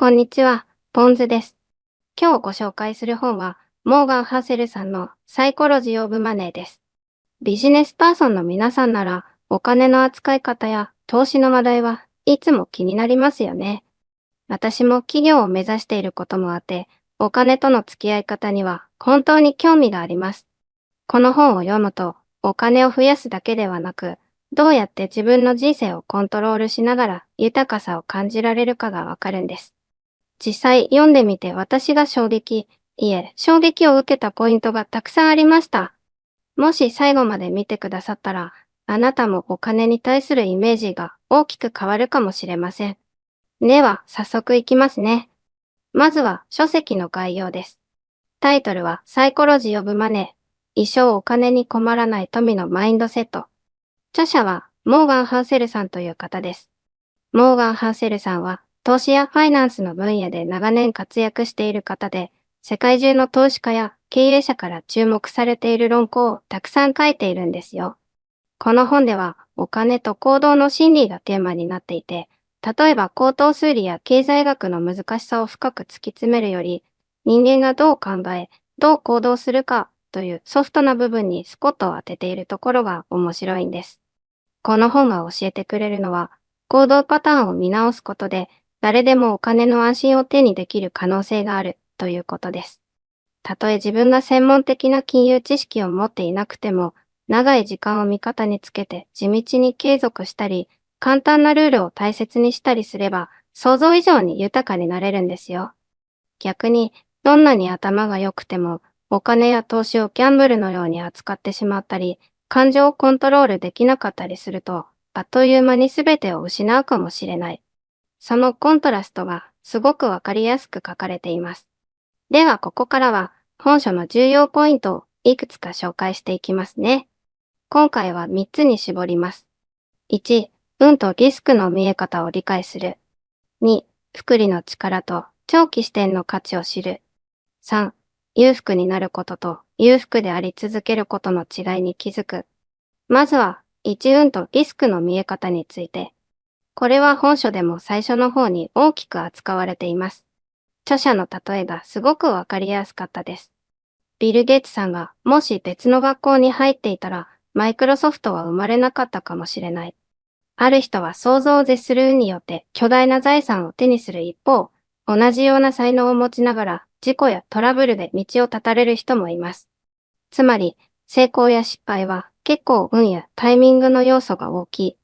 こんにちは、ポンズです。今日ご紹介する本は、モーガン・ハッセルさんのサイコロジー・オブ・マネーです。ビジネスパーソンの皆さんなら、お金の扱い方や投資の話題はいつも気になりますよね。私も企業を目指していることもあって、お金との付き合い方には本当に興味があります。この本を読むと、お金を増やすだけではなく、どうやって自分の人生をコントロールしながら豊かさを感じられるかがわかるんです。実際読んでみて私が衝撃を受けたポイントがたくさんありました。もし最後まで見てくださったら、あなたもお金に対するイメージが大きく変わるかもしれません。では、早速いきますね。まずは書籍の概要です。タイトルはサイコロジー・オブ・マネー。一生お金に困らない富のマインドセット。著者はモーガン・ハーセルさんという方です。モーガン・ハーセルさんは投資やファイナンスの分野で長年活躍している方で、世界中の投資家や経営者から注目されている論考をたくさん書いているんですよ。この本ではお金と行動の心理がテーマになっていて、例えば高等数理や経済学の難しさを深く突き詰めるより、人間がどう考え、どう行動するかというソフトな部分にスポットを当てているところが面白いんです。この本が教えてくれるのは、行動パターンを見直すことで、誰でもお金の安心を手にできる可能性があるということです。たとえ自分が専門的な金融知識を持っていなくても、長い時間を味方につけて地道に継続したり、簡単なルールを大切にしたりすれば、想像以上に豊かになれるんですよ。逆に、どんなに頭が良くても、お金や投資をギャンブルのように扱ってしまったり、感情をコントロールできなかったりすると、あっという間に全てを失うかもしれない。そのコントラストがすごくわかりやすく書かれています。ではここからは本書の重要ポイントをいくつか紹介していきますね。今回は3つに絞ります。1、運とリスクの見え方を理解する。2、複利の力と長期視点の価値を知る。3、裕福になることと裕福であり続けることの違いに気づく。まずは、一運とリスクの見え方について。これは本書でも最初の方に大きく扱われています。著者の例えがすごくわかりやすかったです。ビル・ゲイツさんがもし別の学校に入っていたら、マイクロソフトは生まれなかったかもしれない。ある人は想像を絶する運によって巨大な財産を手にする一方、同じような才能を持ちながら事故やトラブルで道を断たれる人もいます。つまり、成功や失敗は結構運やタイミングの要素が大きい。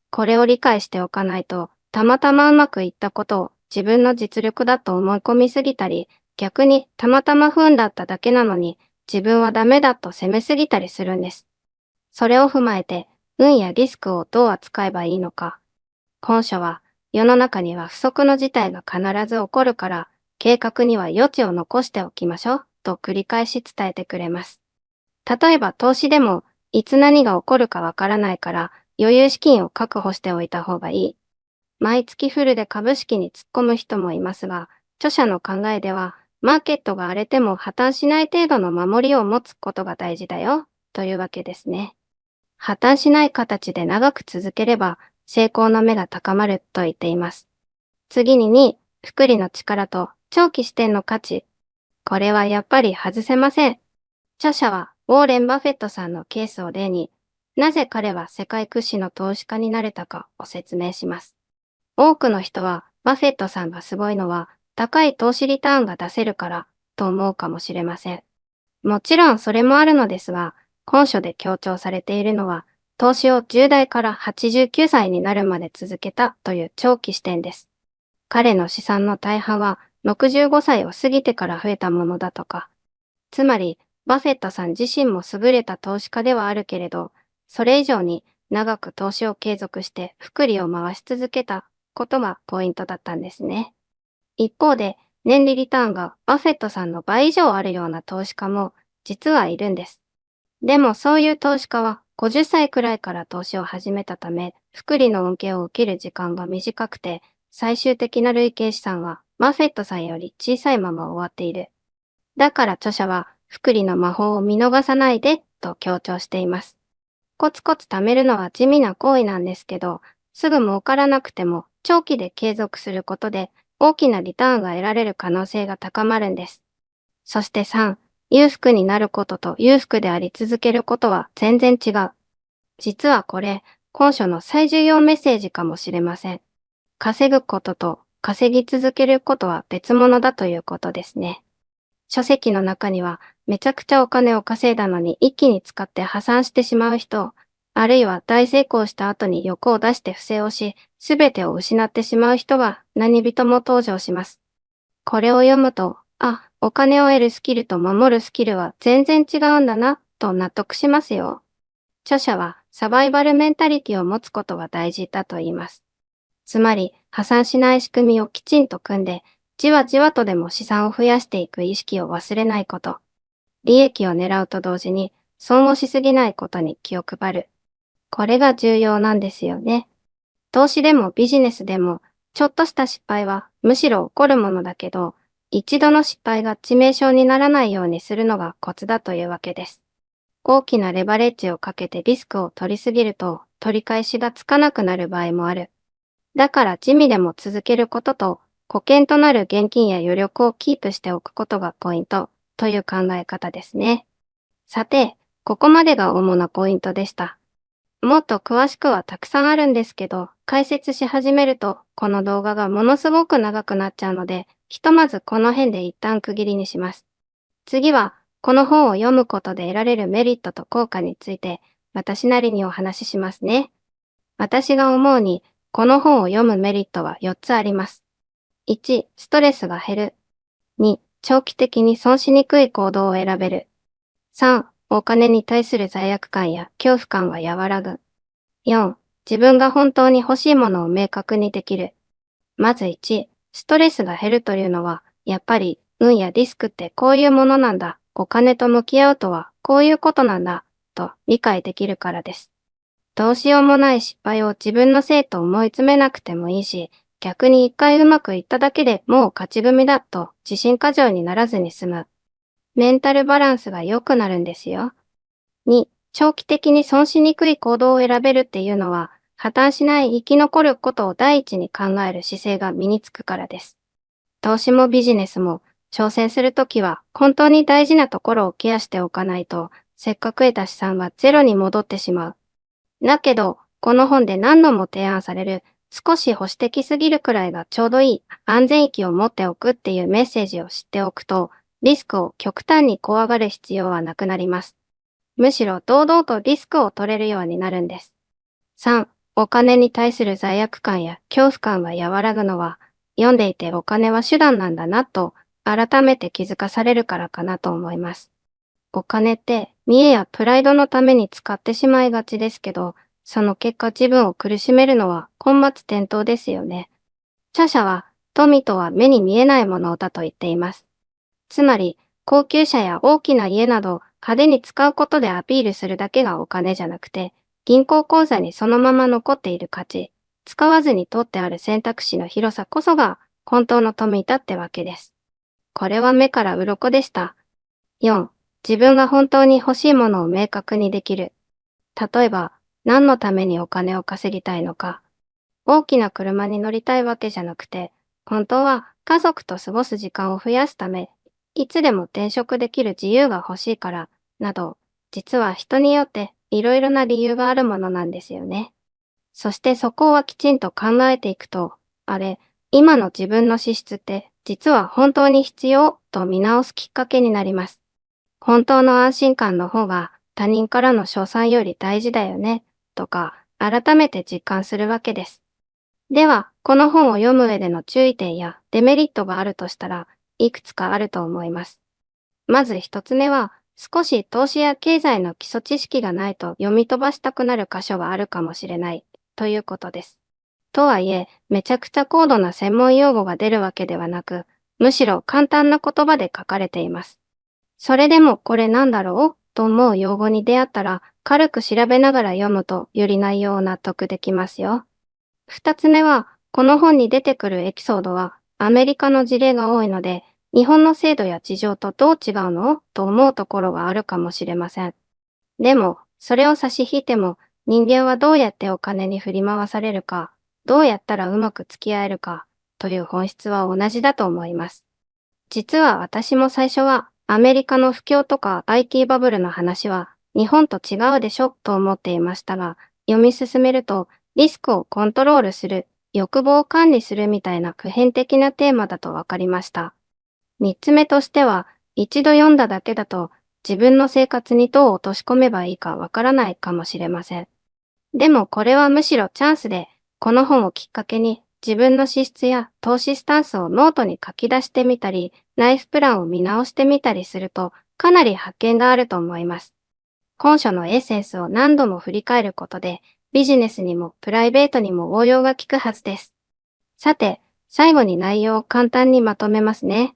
これを理解しておかないと、たまたまうまくいったことを自分の実力だと思い込みすぎたり、逆にたまたま不運だっただけなのに、自分はダメだと責めすぎたりするんです。それを踏まえて、運やリスクをどう扱えばいいのか。本書は、世の中には不測の事態が必ず起こるから、計画には余地を残しておきましょう、と繰り返し伝えてくれます。例えば投資でも、いつ何が起こるかわからないから、余裕資金を確保しておいた方がいい。毎月フルで株式に突っ込む人もいますが、著者の考えでは、マーケットが荒れても破綻しない程度の守りを持つことが大事だよ、というわけですね。破綻しない形で長く続ければ、成功の目が高まると言っています。次に2、複利の力と長期視点の価値。これはやっぱり外せません。著者はウォーレン・バフェットさんのケースを例に、なぜ彼は世界屈指の投資家になれたかを説明します。多くの人はバフェットさんがすごいのは高い投資リターンが出せるからと思うかもしれません。もちろんそれもあるのですが、本書で強調されているのは、投資を10代から89歳になるまで続けたという長期視点です。彼の資産の大半は65歳を過ぎてから増えたものだとか。つまり、バフェットさん自身も優れた投資家ではあるけれど、それ以上に長く投資を継続して複利を回し続けたことがポイントだったんですね。一方で、年利リターンがバフェットさんの倍以上あるような投資家も実はいるんです。でもそういう投資家は50歳くらいから投資を始めたため、複利の恩恵を受ける時間が短くて、最終的な累計資産はバフェットさんより小さいまま終わっている。だから著者は、複利の魔法を見逃さないで、と強調しています。コツコツ貯めるのは地味な行為なんですけど、すぐ儲からなくても、長期で継続することで、大きなリターンが得られる可能性が高まるんです。そして3、裕福になることと裕福であり続けることは全然違う。実はこれ、今書の最重要メッセージかもしれません。稼ぐことと稼ぎ続けることは別物だということですね。書籍の中には、めちゃくちゃお金を稼いだのに一気に使って破産してしまう人、あるいは大成功した後に欲を出して不正をし、すべてを失ってしまう人が何人も登場します。これを読むと、あ、お金を得るスキルと守るスキルは全然違うんだな、と納得しますよ。著者はサバイバルメンタリティを持つことが大事だと言います。つまり、破産しない仕組みをきちんと組んで、じわじわとでも資産を増やしていく意識を忘れないこと。利益を狙うと同時に、損をしすぎないことに気を配る。これが重要なんですよね。投資でもビジネスでも、ちょっとした失敗はむしろ起こるものだけど、一度の失敗が致命傷にならないようにするのがコツだというわけです。大きなレバレッジをかけてリスクを取りすぎると、取り返しがつかなくなる場合もある。だから地味でも続けることと、保険となる現金や余力をキープしておくことがポイントという考え方ですね。さて、ここまでが主なポイントでした。もっと詳しくはたくさんあるんですけど、解説し始めると、この動画がものすごく長くなっちゃうので、ひとまずこの辺で一旦区切りにします。次は、この本を読むことで得られるメリットと効果について、私なりにお話ししますね。私が思うに、この本を読むメリットは4つあります。1、ストレスが減る。2、長期的に損しにくい行動を選べる。3、お金に対する罪悪感や恐怖感が和らぐ。4、自分が本当に欲しいものを明確にできる。まず1、ストレスが減るというのは、やっぱり運やリスクってこういうものなんだ。お金と向き合うとはこういうことなんだ。と理解できるからです。どうしようもない失敗を自分のせいと思い詰めなくてもいいし、逆に一回うまくいっただけでもう勝ち組だと自信過剰にならずに済む。メンタルバランスが良くなるんですよ。2、長期的に損しにくい行動を選べるっていうのは、破綻しない生き残ることを第一に考える姿勢が身につくからです。投資もビジネスも挑戦するときは本当に大事なところをケアしておかないと、せっかく得た資産はゼロに戻ってしまう。だけど、この本で何度も提案される、少し保守的すぎるくらいがちょうどいい安全域を持っておくっていうメッセージを知っておくと、リスクを極端に怖がる必要はなくなります。むしろ堂々とリスクを取れるようになるんです。3、お金に対する罪悪感や恐怖感が和らぐのは、読んでいてお金は手段なんだなと、改めて気づかされるからかなと思います。お金って見栄やプライドのために使ってしまいがちですけど、その結果自分を苦しめるのは本末転倒ですよね。著者は富とは目に見えないものだと言っています。つまり、高級車や大きな家など派手に使うことでアピールするだけがお金じゃなくて、銀行口座にそのまま残っている価値、使わずに取ってある選択肢の広さこそが本当の富だってわけです。これは目から鱗でした。4、自分が本当に欲しいものを明確にできる。例えば、何のためにお金を稼ぎたいのか。大きな車に乗りたいわけじゃなくて、本当は家族と過ごす時間を増やすため、いつでも転職できる自由が欲しいから、など、実は人によっていろいろな理由があるものなんですよね。そしてそこはきちんと考えていくと、あれ、今の自分の資質って実は本当に必要と見直すきっかけになります。本当の安心感の方が他人からの称賛より大事だよね、とか改めて実感するわけです。では、この本を読む上での注意点やデメリットがあるとしたら、いくつかあると思います。まず一つ目は、少し投資や経済の基礎知識がないと読み飛ばしたくなる箇所はあるかもしれない、ということです。とはいえ、めちゃくちゃ高度な専門用語が出るわけではなく、むしろ簡単な言葉で書かれています。それでもこれなんだろうと思う用語に出会ったら、軽く調べながら読むとより内容を納得できますよ。二つ目は、この本に出てくるエピソードはアメリカの事例が多いので、日本の制度や事情とどう違うのと思うところがあるかもしれません。でも、それを差し引いても、人間はどうやってお金に振り回されるか、どうやったらうまく付き合えるか、という本質は同じだと思います。実は私も最初はアメリカの不況とか IT バブルの話は日本と違うでしょと思っていましたが、読み進めるとリスクをコントロールする、欲望を管理するみたいな普遍的なテーマだと分かりました。三つ目としては、一度読んだだけだと自分の生活にどう落とし込めばいいかわからないかもしれません。でもこれはむしろチャンスで、この本をきっかけに自分の資質や投資スタンスをノートに書き出してみたり、ライフプランを見直してみたりすると、かなり発見があると思います。本書のエッセンスを何度も振り返ることで、ビジネスにもプライベートにも応用が効くはずです。さて、最後に内容を簡単にまとめますね。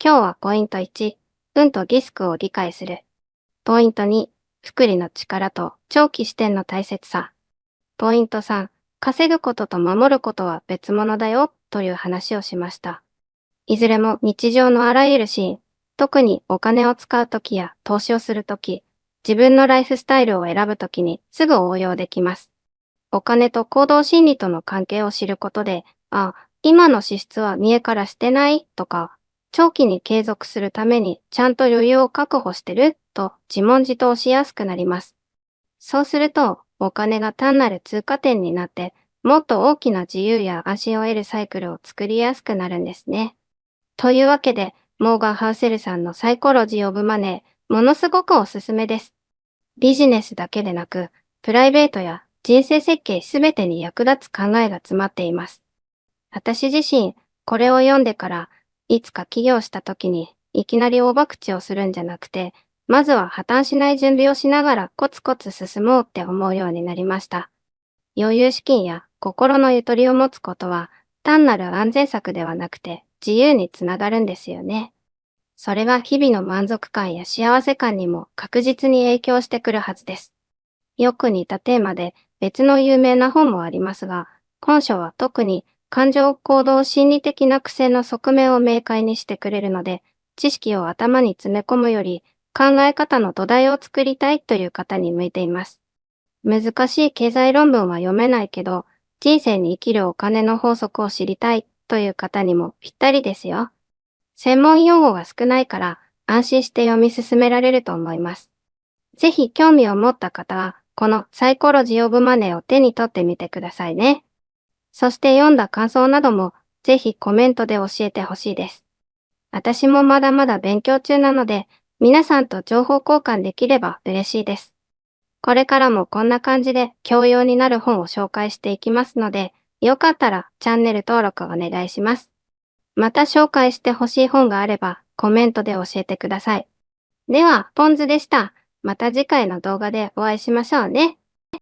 今日はポイント1、運とリスクを理解する。ポイント2、複利の力と長期視点の大切さ。ポイント3、稼ぐことと守ることは別物だよという話をしました。いずれも日常のあらゆるシーン、特にお金を使うときや投資をするとき、自分のライフスタイルを選ぶときにすぐ応用できます。お金と行動心理との関係を知ることで、今の支出は見栄からしてないとか、長期に継続するためにちゃんと余裕を確保してると自問自答しやすくなります。そうすると、お金が単なる通過点になって、もっと大きな自由や安心を得るサイクルを作りやすくなるんですね。というわけで、モーガン・ハウセルさんのサイコロジー・オブ・マネー、ものすごくおすすめです。ビジネスだけでなく、プライベートや人生設計すべてに役立つ考えが詰まっています。私自身、これを読んでから、いつか起業した時に、いきなり大博打をするんじゃなくて、まずは破綻しない準備をしながらコツコツ進もうって思うようになりました。余裕資金や心のゆとりを持つことは、単なる安全策ではなくて自由につながるんですよね。それが日々の満足感や幸せ感にも確実に影響してくるはずです。よく似たテーマで別の有名な本もありますが、今書は特に感情行動心理的な癖の側面を明快にしてくれるので、知識を頭に詰め込むより考え方の土台を作りたいという方に向いています。難しい経済論文は読めないけど、人生に生きるお金の法則を知りたいという方にもぴったりですよ。専門用語が少ないから安心して読み進められると思います。ぜひ興味を持った方は、このサイコロジー・オブ・マネーを手に取ってみてくださいね。そして読んだ感想などもぜひコメントで教えてほしいです。私もまだまだ勉強中なので、皆さんと情報交換できれば嬉しいです。これからもこんな感じで教養になる本を紹介していきますので、よかったらチャンネル登録お願いします。また紹介してほしい本があればコメントで教えてください。では、ポンズでした。また次回の動画でお会いしましょうね。